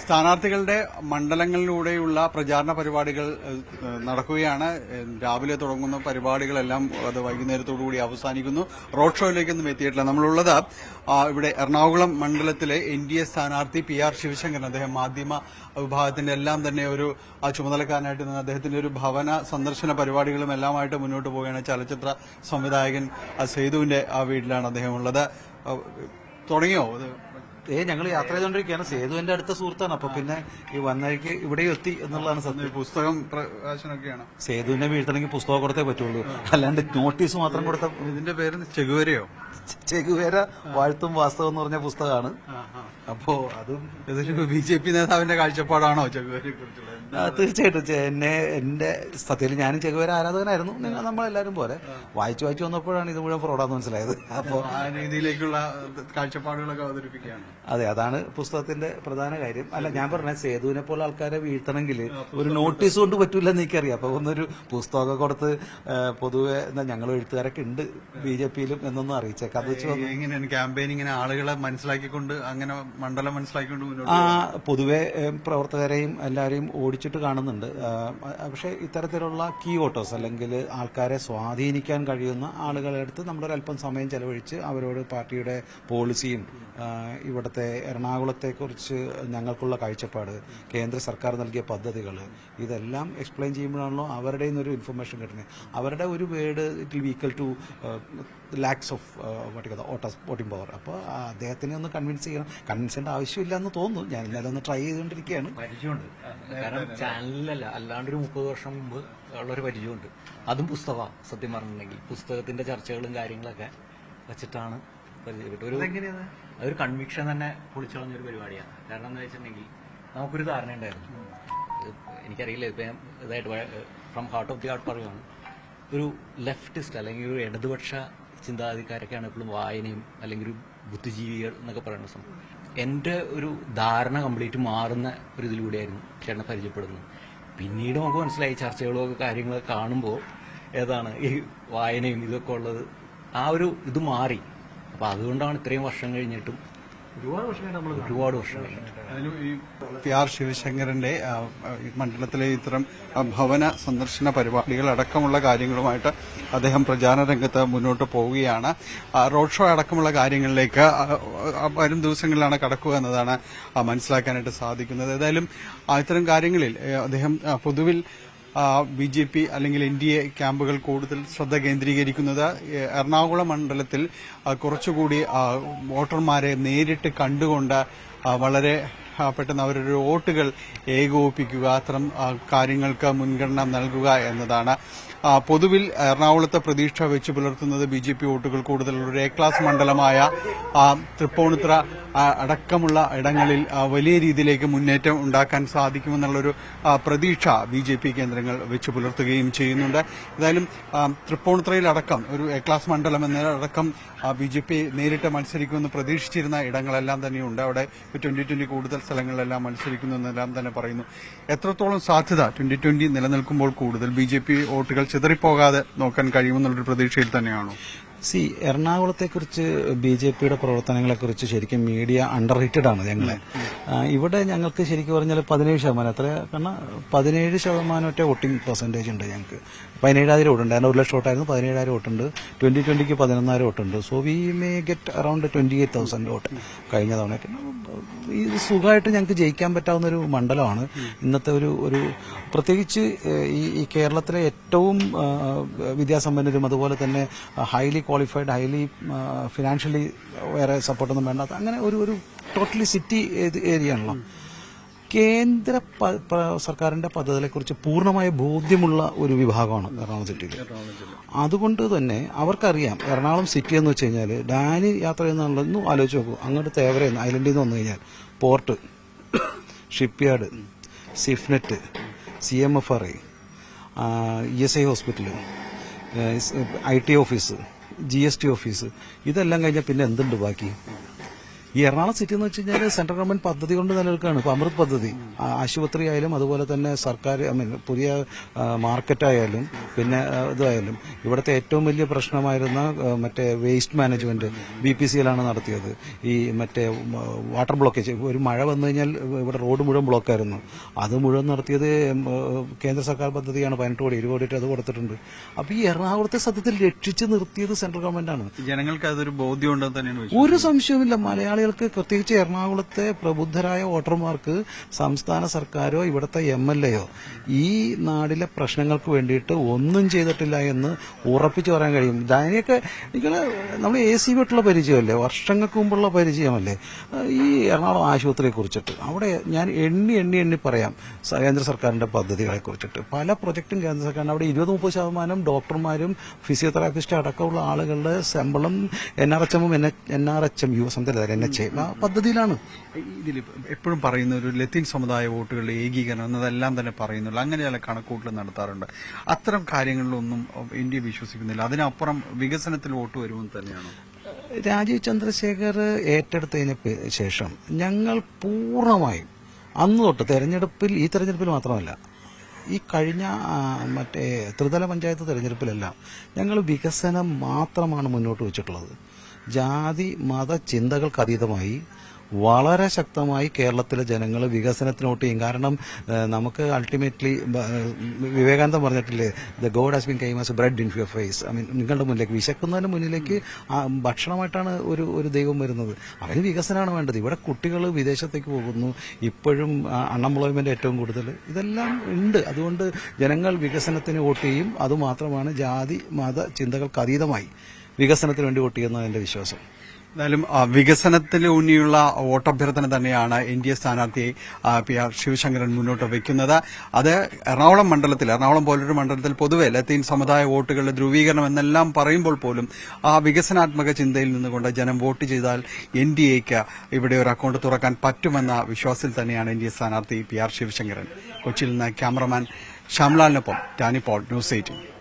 സ്ഥാനാർത്ഥികളുടെ മണ്ഡലങ്ങളിലൂടെയുള്ള പ്രചാരണ പരിപാടികൾ നടക്കുകയാണ്. രാവിലെ തുടങ്ങുന്ന പരിപാടികളെല്ലാം അത് വൈകുന്നേരത്തോടുകൂടി അവസാനിക്കുന്നു. റോഡ് ഷോയിലേക്കൊന്നും എത്തിയിട്ടില്ല. നമ്മളുള്ളത് ഇവിടെ എറണാകുളം മണ്ഡലത്തിലെ NDA സ്ഥാനാർത്ഥി PR ശിവശങ്കരൻ. അദ്ദേഹം മാധ്യമ വിഭാഗത്തിന്റെ എല്ലാം തന്നെ ഒരു ചുമതലക്കാരനായിട്ട് നിന്ന് അദ്ദേഹത്തിന്റെ ഒരു ഭവന സന്ദർശന പരിപാടികളും എല്ലാമായിട്ട് മുന്നോട്ട് പോവുകയാണ്. ചലച്ചിത്ര സംവിധായകൻ സേതുവിന്റെ വീട്ടിലാണ് അദ്ദേഹം ഉള്ളത്. തുടങ്ങിയോ? ഞങ്ങൾ യാത്ര ചെയ്തുകൊണ്ടിരിക്കുകയാണ്. സേതുവിന്റെ അടുത്ത സുഹൃത്താണ്. അപ്പൊ പിന്നെ ഈ വന്നേക്ക് ഇവിടെ എത്തി എന്നുള്ളതാണ് സത്യം. പുസ്തകം പ്രകാശനൊക്കെയാണ്. സേതുവിനെ വീഴ്ത്തണമെങ്കിൽ പുസ്തകം കൊടുത്തേ പറ്റുള്ളൂ, അല്ലാണ്ട് നോട്ടീസ് മാത്രം കൊടുത്ത. ഇതിന്റെ പേര് ചെഗുവേരയോ? ചെഗുവേര വാഴ്ത്തും വാസ്തവം എന്ന് പറഞ്ഞ പുസ്തകമാണ്. അപ്പോ അതും BJP നേതാവിന്റെ കാഴ്ചപ്പാടാണോ ചെഗുവേരയെ കുറിച്ചുള്ള? തീർച്ചയായിട്ടും എന്റെ സത്യത്തിൽ ഞാനും ചെഗുവേര ആരാധകനായിരുന്നു. നിങ്ങൾ നമ്മളെല്ലാരും പോലെ വായിച്ചു വന്നപ്പോഴാണ് ഇത് മുഴുവൻ ഫ്രോഡാന്ന് മനസ്സിലായത്. അപ്പോ ആ രീതിയിലേക്കുള്ള കാഴ്ചപ്പാടുകളൊക്കെ അവതരിപ്പിക്കുകയാണ്. അതെ, അതാണ് പുസ്തകത്തിന്റെ പ്രധാന കാര്യം. അല്ല, ഞാൻ പറഞ്ഞ സേതുവിനെ പോലെ ആൾക്കാരെ വീഴ്ത്തണമെങ്കിൽ ഒരു നോട്ടീസ് കൊണ്ട് പറ്റൂല എന്ന് എനിക്കറിയാം. അപ്പൊ ഒന്നൊരു പുസ്തകമൊക്കെ കൊടുത്ത് പൊതുവെ ഞങ്ങൾ എഴുത്തുകാരൊക്കെ ഉണ്ട് BJPയിലും എന്നൊന്നും അറിയിച്ചേക്കാം. അത് വെച്ച് എങ്ങനെയാണ് ക്യാമ്പയിനിങ്ങനെ ആളുകളെ മനസ്സിലാക്കിക്കൊണ്ട് അങ്ങനെ മണ്ഡലം മനസ്സിലാക്കിക്കൊണ്ട് പൊതുവെ പ്രവർത്തകരെയും എല്ലാവരെയും ഓടിച്ചിട്ട് കാണുന്നുണ്ട്. പക്ഷെ ഇത്തരത്തിലുള്ള കീ വോട്ടേഴ്സ് അല്ലെങ്കിൽ ആൾക്കാരെ സ്വാധീനിക്കാൻ കഴിയുന്ന ആളുകളുടെ അടുത്ത് നമ്മളൊരല്പം സമയം ചെലവഴിച്ച് അവരോട് പാർട്ടിയുടെ പോളിസിയും ഇവിടുത്തെ എറണാകുളത്തെക്കുറിച്ച് ഞങ്ങൾക്കുള്ള കാഴ്ചപ്പാട്, കേന്ദ്ര സർക്കാർ നൽകിയ പദ്ധതികൾ, ഇതെല്ലാം എക്സ്പ്ലെയിൻ ചെയ്യുമ്പോഴാണല്ലോ അവരുടെ ഒരു ഇൻഫർമേഷൻ കിട്ടുന്നത്. അവരുടെ ഒരു word it will equal to lakhs of voting power. അപ്പോൾ അദ്ദേഹത്തിനെ ഒന്ന് കൺവിൻസ് ചെയ്യേണ്ട ആവശ്യമില്ല എന്ന് തോന്നുന്നു. ഞാൻ ഇന്നലെ ഒന്ന് ട്രൈ ചെയ്തുകൊണ്ടിരിക്കുകയാണ്. പരിചയമുണ്ട്, കാരണം ചാനലിലല്ല അല്ലാണ്ടൊരു 30 വർഷം മുമ്പ് ഉള്ളൊരു പരിചയമുണ്ട്. അതും പുസ്തകമാണ്. സത്യം പറഞ്ഞിട്ടുണ്ടെങ്കിൽ പുസ്തകത്തിന്റെ ചർച്ചകളും കാര്യങ്ങളൊക്കെ വെച്ചിട്ടാണ് പരിചയപ്പെട്ടത്. അതൊരു കൺവിക്ഷൻ തന്നെ പൊളിച്ചളഞ്ഞൊരു പരിപാടിയാണ്. കാരണം എന്താ വെച്ചിട്ടുണ്ടെങ്കിൽ നമുക്കൊരു ധാരണ ഉണ്ടായിരുന്നു. എനിക്കറിയില്ല, ഇപ്പം ഇതായിട്ട് from heart of the heart പറയുകയാണ്, ഒരു ലെഫ്റ്റിസ്റ്റ് അല്ലെങ്കിൽ ഒരു ഇടതുപക്ഷ ചിന്താഗതിക്കാരൊക്കെയാണ് എപ്പോഴും വായനയും അല്ലെങ്കിൽ ഒരു ബുദ്ധിജീവികൾ എന്നൊക്കെ പറയുന്ന സംഭവം. എൻ്റെ ഒരു ധാരണ കംപ്ലീറ്റ് മാറുന്ന ഒരു ഇതിലൂടെയായിരുന്നു ചേട്ടനെ പരിചയപ്പെടുന്നത്. പിന്നീട് നമുക്ക് മനസ്സിലായി ചർച്ചകളൊക്കെ കാര്യങ്ങളൊക്കെ കാണുമ്പോൾ ഏതാണ് ഈ വായനയും ഇതൊക്കെ ഉള്ളത്, ആ ഒരു ഇത് മാറി. അപ്പം അതുകൊണ്ടാണ് ഇത്രയും വർഷം കഴിഞ്ഞിട്ടും ഒരുപാട് വർഷം അതിലും ഈ PR ശിവശങ്കരന്റെ മണ്ഡലത്തിലെ ഇത്തരം ഭവന സന്ദർശന പരിപാടികൾ അടക്കമുള്ള കാര്യങ്ങളുമായിട്ട് അദ്ദേഹം പ്രചാരണ രംഗത്ത് മുന്നോട്ട് പോവുകയാണ്. റോഡ് ഷോ അടക്കമുള്ള കാര്യങ്ങളിലേക്ക് വരും ദിവസങ്ങളിലാണ് കടക്കുക എന്നതാണ് മനസ്സിലാക്കാനായിട്ട് സാധിക്കുന്നത്. ഏതായാലും ഇത്തരം കാര്യങ്ങളിൽ അദ്ദേഹം പൊതുവിൽ BJP അല്ലെങ്കിൽ NDA ക്യാമ്പുകൾ കൂടുതൽ ശ്രദ്ധ കേന്ദ്രീകരിക്കുന്നത് എറണാകുളം മണ്ഡലത്തിൽ കുറച്ചുകൂടി വോട്ടർമാരെ നേരിട്ട് കണ്ടുകൊണ്ട് വളരെ പെട്ടെന്ന് അവരുടെ വോട്ടുകൾ ഏകോപിപ്പിക്കുക, അത്തരം കാര്യങ്ങൾക്ക് മുൻഗണന നൽകുക എന്നതാണ്. പൊതുവിൽ എറണാകുളത്തെ പ്രതീക്ഷ വെച്ച് പുലർത്തുന്നത് BJP വോട്ടുകൾ കൂടുതലുള്ള ഒരു A ക്ലാസ് മണ്ഡലമായ തൃപ്പൂണിത്തുറ അടക്കമുള്ള ഇടങ്ങളിൽ വലിയ രീതിയിലേക്ക് മുന്നേറ്റം ഉണ്ടാക്കാൻ സാധിക്കുമെന്നുള്ളൊരു പ്രതീക്ഷ BJP കേന്ദ്രങ്ങൾ വെച്ച് പുലർത്തുകയും ചെയ്യുന്നുണ്ട്. ഏതായാലും തൃപ്പൂണിത്തുറയിലടക്കം ഒരു A ക്ലാസ് മണ്ഡലം എന്നതടക്കം BJP നേരിട്ട് മത്സരിക്കുമെന്ന് പ്രതീക്ഷിച്ചിരുന്ന ഇടങ്ങളെല്ലാം തന്നെയുണ്ട്. അവിടെ 2020 കൂടുതൽ സ്ഥലങ്ങളിലെല്ലാം മത്സരിക്കുന്നു എന്നെല്ലാം തന്നെ പറയുന്നു. എത്രത്തോളം സാധ്യത 2020 നിലനിൽക്കുമ്പോൾ കൂടുതൽ BJP വോട്ടുകൾ ചിതറിപ്പോകാതെ നോക്കാൻ കഴിയുമെന്നുള്ളൊരു പ്രതീക്ഷയിൽ തന്നെയാണോ? എറണാകുളത്തെക്കുറിച്ച് BJPയുടെ പ്രവർത്തനങ്ങളെക്കുറിച്ച് ശരിക്കും മീഡിയ അണ്ടർ റേറ്റഡ് ആണ്. ഇവിടെ ഞങ്ങൾക്ക് ശരിക്കും പറഞ്ഞാൽ 17%, എത്ര കാരണം 17% വോട്ടിംഗ് പെർസെന്റേജ് ഉണ്ട്. ഞങ്ങൾക്ക് 17,000 വോട്ടുണ്ട്. 1 ലക്ഷം വോട്ടായിരുന്നു, 17,000 വോട്ടുണ്ട്. 2020 11,000 വോട്ടുണ്ട്. So we may get around 28,000 vote. കഴിഞ്ഞ തവണയൊക്കെ ഇത് സുഖമായിട്ട് ഞങ്ങൾക്ക് ജയിക്കാൻ പറ്റാവുന്ന ഒരു മണ്ഡലമാണ്. ഇന്നത്തെ ഒരു പ്രത്യേകിച്ച് ഈ കേരളത്തിലെ ഏറ്റവും വിദ്യാസമ്പന്നരും അതുപോലെ തന്നെ ഹൈലി ക്വാളിഫൈഡ്, ഹൈലി ഫിനാൻഷ്യലി വേറെ സപ്പോർട്ടൊന്നും വേണ്ടാത്ത അങ്ങനെ ഒരു ടോട്ടലി സിറ്റി ഏരിയ ആണല്ലോ. കേന്ദ്ര സർക്കാരിന്റെ പദ്ധതികളെക്കുറിച്ച് പൂർണ്ണമായ ബോധ്യമുള്ള ഒരു വിഭാഗമാണ് എറണാകുളം സിറ്റിയിൽ. അതുകൊണ്ട് തന്നെ അവർക്കറിയാം എറണാകുളം സിറ്റി എന്ന് വെച്ച് കഴിഞ്ഞാൽ ഡാനി യാത്ര ചെയ്യുന്നതൊന്നും ആലോചിച്ച് നോക്കൂ. അങ്ങോട്ട് തേവരയിൽ ഐലൻഡിൽ നിന്ന് വന്നു കഴിഞ്ഞാൽ port, shipyard, CIFNET, CMFRI, ESI hospital, IT office, GST office, ഇതെല്ലാം കഴിഞ്ഞാൽ പിന്നെ എന്തുണ്ട് ബാക്കി? ഈ എറണാകുളം സിറ്റി എന്ന് വെച്ച് കഴിഞ്ഞാൽ സെൻട്രൽ ഗവൺമെന്റ് പദ്ധതി കൊണ്ട് നിലനിൽക്കുകയാണ്. ഇപ്പൊ അമൃത് പദ്ധതി ആശുപത്രി ആയാലും അതുപോലെ തന്നെ സർക്കാർ പുതിയ മാർക്കറ്റായാലും പിന്നെ ഇതായാലും ഇവിടുത്തെ ഏറ്റവും വലിയ പ്രശ്നമായിരുന്ന മറ്റേ വേസ്റ്റ് മാനേജ്മെന്റ് BPCL നടത്തിയത്. ഈ മറ്റേ വാട്ടർ ബ്ലോക്കേജ്, ഒരു മഴ വന്നു കഴിഞ്ഞാൽ ഇവിടെ റോഡ് മുഴുവൻ ബ്ലോക്കായിരുന്നു. അത് മുഴുവൻ നടത്തിയത് കേന്ദ്ര സർക്കാർ പദ്ധതിയാണ്. 18 കോടി 20 കോടി അത് കൊടുത്തിട്ടുണ്ട്. അപ്പൊ ഈ എറണാകുളത്തെ സത്യത്തിൽ രക്ഷിച്ച് നിർത്തിയത് സെൻട്രൽ ഗവൺമെന്റാണ്. ജനങ്ങൾക്ക് അതൊരു ബോധ്യമുണ്ടെന്ന് തന്നെയാണ്. ഒരു സംശയവുമില്ല. മലയാളികൾക്ക്, പ്രത്യേകിച്ച് എറണാകുളത്തെ പ്രബുദ്ധരായ വോട്ടർമാർക്ക് സംസ്ഥാന സർക്കാരോ ഇവിടുത്തെ MLAയോ ഈ നാടിലെ പ്രശ്നങ്ങൾക്ക് വേണ്ടിയിട്ട് ഒന്നും ചെയ്തിട്ടില്ല എന്ന് ഉറപ്പിച്ചു പറയാൻ കഴിയും. അതിനെയൊക്കെ നമ്മൾ ACB ആയിട്ടുള്ള പരിചയമല്ലേ, വർഷങ്ങൾക്ക് മുമ്പുള്ള പരിചയമല്ലേ ഈ എറണാകുളം ആശുപത്രിയെ കുറിച്ചിട്ട്. അവിടെ ഞാൻ എണ്ണി പറയാം കേന്ദ്ര സർക്കാരിന്റെ പദ്ധതികളെ കുറിച്ചിട്ട്. പല പ്രൊജക്ടും കേന്ദ്ര സർക്കാരിന് അവിടെ 20-30% ഡോക്ടർമാരും ഫിസിയോതെറാപ്പിസ്റ്റ് അടക്കമുള്ള ആളുകളുടെ ശമ്പളം NRHM NRHMU NHA പദ്ധതിയിലാണ്. ഇതിൽ എപ്പോഴും പറയുന്ന ഒരു ലത്തീൻ സമുദായ വോട്ടുകളുടെ ഏകീകരണം എന്നതെല്ലാം തന്നെ പറയുന്നുള്ളൂ. അങ്ങനെയുള്ള കണക്കൂട്ടൽ നടത്താറുണ്ട്. അത്തരം കാര്യങ്ങളിലൊന്നും ഇന്ത്യ വിശ്വസിക്കുന്നില്ല. അതിനപ്പുറം വികസനത്തിൽ വോട്ട് വരുമെന്ന് തന്നെയാണോ? രാജീവ് ചന്ദ്രശേഖർ ഏറ്റെടുത്തതിന് ശേഷം ഞങ്ങൾ പൂർണ്ണമായും അന്ന് തൊട്ട് ഈ തെരഞ്ഞെടുപ്പിൽ മാത്രമല്ല, ഈ കഴിഞ്ഞ മറ്റേ ത്രിതല പഞ്ചായത്ത് തെരഞ്ഞെടുപ്പിലെല്ലാം ഞങ്ങൾ വികസനം മാത്രമാണ് മുന്നോട്ട് വെച്ചിട്ടുള്ളത്. ജാതി മത ചിന്തകൾക്കതീതമായി വളരെ ശക്തമായി കേരളത്തിലെ ജനങ്ങൾ വികസനത്തിന് വോട്ട് ചെയ്യും. കാരണം നമുക്ക് അൾട്ടിമേറ്റ്ലി വിവേകാനന്ദൻ പറഞ്ഞിട്ടില്ലേ, the God has been came as bread in your face. നിങ്ങളുടെ മുന്നിലേക്ക്, വിശക്കുന്നതിന് മുന്നിലേക്ക് ഭക്ഷണമായിട്ടാണ് ഒരു ദൈവം വരുന്നത്. അവന് വികസനമാണ് വേണ്ടത്. ഇവിടെ കുട്ടികൾ വിദേശത്തേക്ക് പോകുന്നു, ഇപ്പോഴും അൺഎംപ്ലോയ്മെന്റ് ഏറ്റവും കൂടുതൽ. ഇതെല്ലാം ഉണ്ട്. അതുകൊണ്ട് ജനങ്ങൾ വികസനത്തിന് വോട്ട് ചെയ്യും. അതുമാത്രമാണ് ജാതി മത ചിന്തകൾക്ക് അതീതമായി വികസനത്തിന് വേണ്ടി വോട്ട് ചെയ്യുന്നതാണ് എന്റെ വിശ്വാസം. എന്തായാലും വികസനത്തിലൂന്നിയുള്ള വോട്ടഭ്യർത്ഥന തന്നെയാണ് NDA സ്ഥാനാർത്ഥി PR ശിവശങ്കരൻ മുന്നോട്ട് വയ്ക്കുന്നത്. അത് എറണാകുളം മണ്ഡലത്തിൽ, എറണാകുളം പോലൊരു മണ്ഡലത്തിൽ പൊതുവെ ലത്തീൻ സമുദായ വോട്ടുകളുടെ ധ്രുവീകരണം എന്നെല്ലാം പറയുമ്പോൾ പോലും ആ വികസനാത്മക ചിന്തയിൽ നിന്നുകൊണ്ട് ജനം വോട്ട് ചെയ്താൽ NDAക്ക് ഇവിടെ ഒരു അക്കൌണ്ട് തുറക്കാൻ പറ്റുമെന്ന വിശ്വാസത്തിൽ തന്നെയാണ് NDA സ്ഥാനാർത്ഥി PR ശിവശങ്കരൻ. കൊച്ചിയിൽ നിന്ന് ക്യാമറമാൻ ശ്യാംലാലിനൊപ്പം ടാനി പോൾ, News 18.